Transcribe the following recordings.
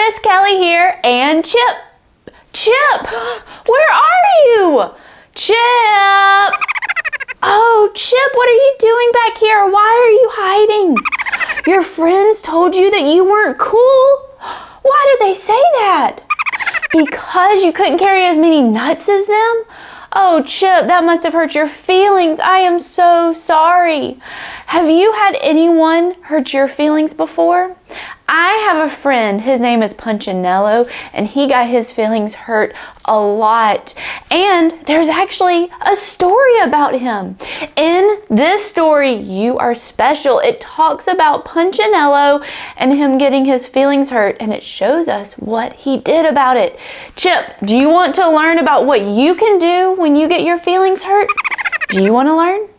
Miss Kelly here, and Chip. Chip, where are you? Chip! Oh, Chip, what are you doing back here? Why are you hiding? Your friends told you that you weren't cool? Why did they say that? Because you couldn't carry as many nuts as them? Oh, Chip, that must have hurt your feelings. I am so sorry. Have you had anyone hurt your feelings before? I have a friend, his name is Punchinello, and he got his feelings hurt a lot. And there's actually a story about him. In this story, You Are Special, it talks about Punchinello and him getting his feelings hurt, and it shows us what he did about it. Chip, do you want to learn about what you can do when you get your feelings hurt? Do you want to learn?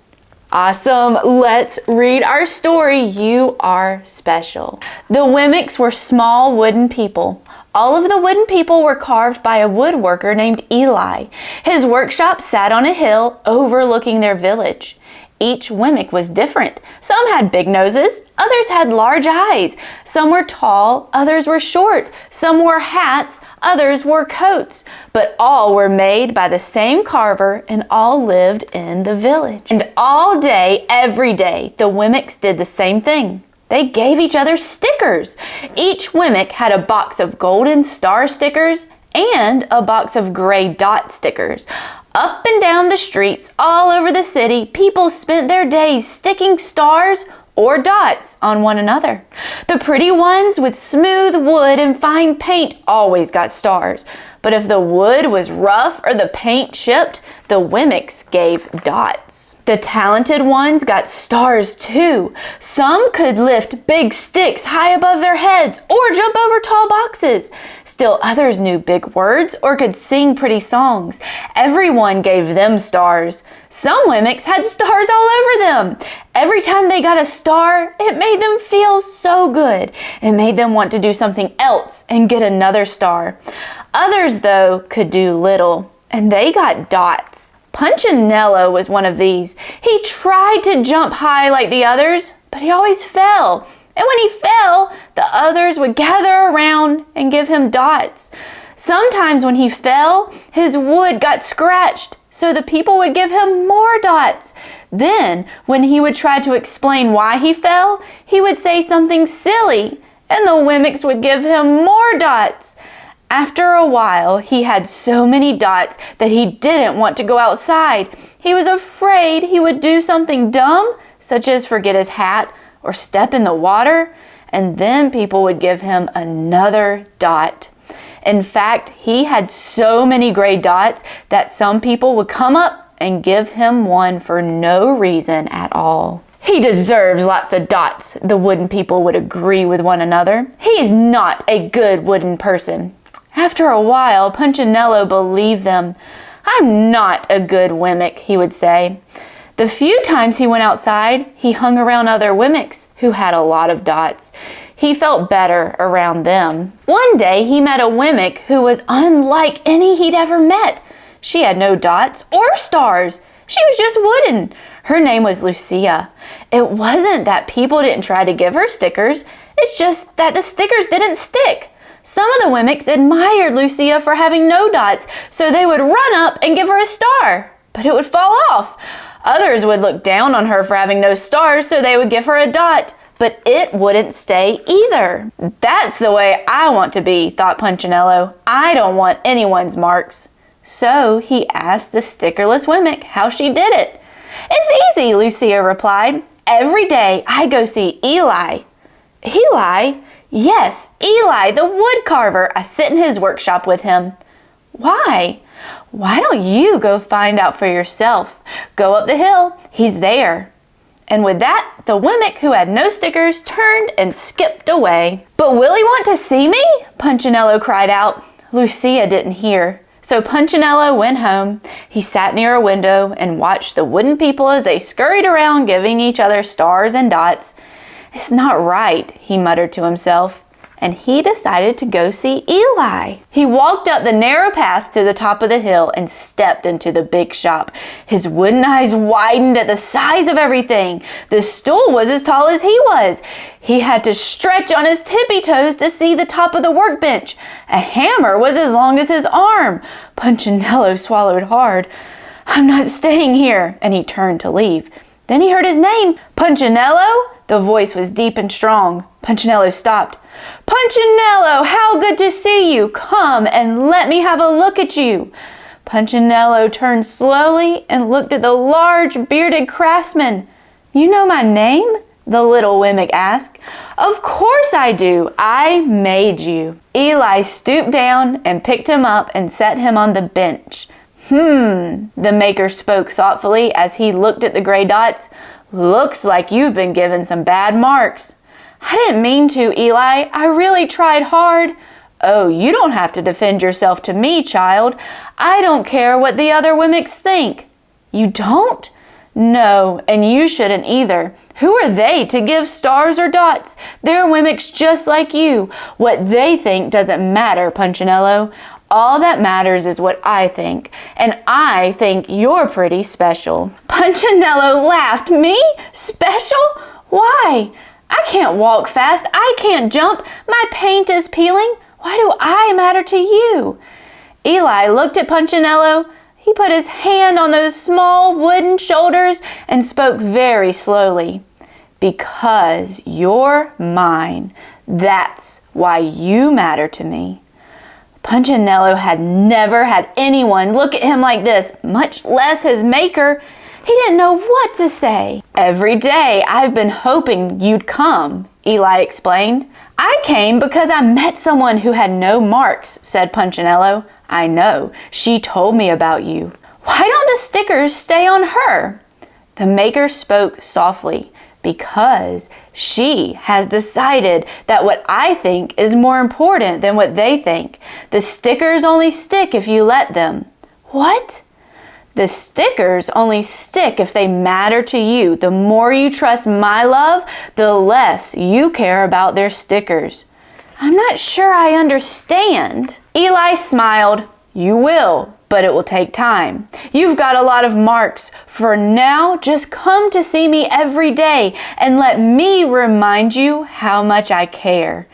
Awesome. Let's read our story, You Are Special. The Wemmicks were small wooden people. All of the wooden people were carved by a woodworker named Eli. His workshop sat on a hill overlooking their village. Each Wemmick was different. Some had big noses, others had large eyes. Some were tall, others were short. Some wore hats, others wore coats. But all were made by the same carver and all lived in the village. And all day, every day, the Wemmicks did the same thing. They gave each other stickers. Each Wemmick had a box of golden star stickers and a box of gray dot stickers. Up and down the streets, all over the city, people spent their days sticking stars or dots on one another. The pretty ones with smooth wood and fine paint always got stars. But if the wood was rough or the paint chipped, the Wemmicks gave dots. The talented ones got stars too. Some could lift big sticks high above their heads or jump over tall boxes. Still others knew big words or could sing pretty songs. Everyone gave them stars. Some Wemmicks had stars all over them. Every time they got a star, it made them feel so good. It made them want to do something else and get another star. Others, though, could do little, and they got dots. Punchinello was one of these. He tried to jump high like the others, but he always fell. And when he fell, the others would gather around and give him dots. Sometimes when he fell, his wood got scratched, so the people would give him more dots. Then, when he would try to explain why he fell, he would say something silly, and the Wemmicks would give him more dots. After a while, he had so many dots that he didn't want to go outside. He was afraid he would do something dumb, such as forget his hat or step in the water, and then people would give him another dot. In fact, he had so many gray dots that some people would come up and give him one for no reason at all. He deserves lots of dots, the wooden people would agree with one another. He's not a good wooden person. After a while, Punchinello believed them. I'm not a good Wemmick, he would say. The few times he went outside, he hung around other Wemmicks who had a lot of dots. He felt better around them. One day, he met a Wemmick who was unlike any he'd ever met. She had no dots or stars. She was just wooden. Her name was Lucia. It wasn't that people didn't try to give her stickers. It's just that the stickers didn't stick. Some of the Wemmicks admired Lucia for having no dots, so they would run up and give her a star, but it would fall off. Others would look down on her for having no stars, so they would give her a dot, but it wouldn't stay either. That's the way I want to be, thought Punchinello. I don't want anyone's marks. So he asked the stickerless Wemmick how she did it. It's easy, Lucia replied. Every day I go see Eli. Eli? Yes, Eli, the wood carver. I sit in his workshop with him. Why? Why don't you go find out for yourself? Go up the hill. He's there. And with that, the Wemmick who had no stickers turned and skipped away. But will he want to see me? Punchinello cried out. Lucia didn't hear. So Punchinello went home. He sat near a window and watched the wooden people as they scurried around giving each other stars and dots. It's not right, he muttered to himself. and he decided to go see Eli. He walked up the narrow path to the top of the hill and stepped into the big shop. His wooden eyes widened at the size of everything. The stool was as tall as he was. He had to stretch on his tippy toes to see the top of the workbench. A hammer was as long as his arm. Punchinello swallowed hard. "I'm not staying here," and he turned to leave. Then he heard his name. "Punchinello?" The voice was deep and strong. Punchinello stopped. "Punchinello, how good to see you. Come and let me have a look at you." Punchinello turned slowly and looked at the large bearded craftsman. "You know my name?" the little Wemmick asked. "Of course I do. I made you." Eli stooped down and picked him up and set him on the bench. The maker spoke thoughtfully as he looked at the gray dots. "Looks like you've been given some bad marks." "I didn't mean to, Eli. I really tried hard." "Oh, you don't have to defend yourself to me, child. I don't care what the other Wemmicks think." "You don't?" "No, and you shouldn't either. Who are they to give stars or dots? They're Wemmicks just like you. What they think doesn't matter, Punchinello. All that matters is what I think, and I think you're pretty special." Punchinello laughed. "Me? Special? Why? I can't walk fast. I can't jump. My paint is peeling. Why do I matter to you?" Eli looked at Punchinello. He put his hand on those small wooden shoulders and spoke very slowly. "Because you're mine. That's why you matter to me." Punchinello had never had anyone look at him like this, much less his maker. He didn't know what to say. "Every day I've been hoping you'd come," Eli explained. "I came because I met someone who had no marks," said Punchinello. "I know. She told me about you." "Why don't the stickers stay on her?" The maker spoke softly. "Because she has decided that what I think is more important than what they think. The stickers only stick if you let them." "What?" "The stickers only stick if they matter to you. The more you trust my love, the less you care about their stickers." "I'm not sure I understand." Eli smiled. "You will, but it will take time. You've got a lot of marks. For now, just come to see me every day and let me remind you how much I care."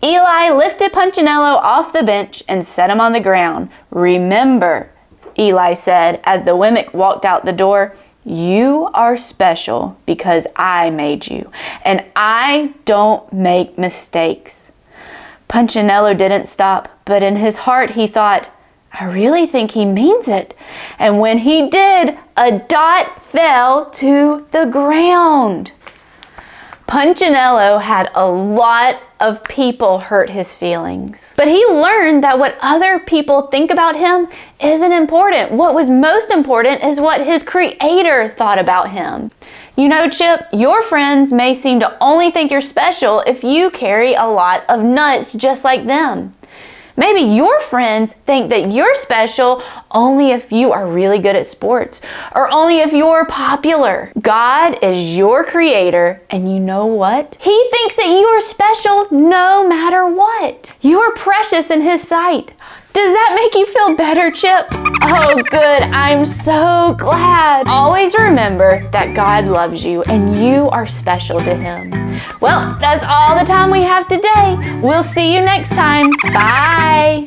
Eli lifted Punchinello off the bench and set him on the ground. "Remember," Eli said as the Wemmick walked out the door, "you are special because I made you, and I don't make mistakes." Punchinello didn't stop, but in his heart he thought, "I really think he means it." And when he did, a dot fell to the ground. Punchinello had a lot of people hurt his feelings. But he learned that what other people think about him isn't important. What was most important is what his creator thought about him. You know, Chip, your friends may seem to only think you're special if you carry a lot of nuts just like them. Maybe your friends think that you're special only if you are really good at sports or only if you're popular. God is your creator, and you know what? He thinks that you are special no matter what. You are precious in His sight. Does that make you feel better, Chip? Oh, good. I'm so glad. Always remember that God loves you and you are special to Him. Well, that's all the time we have today. We'll see you next time. Bye.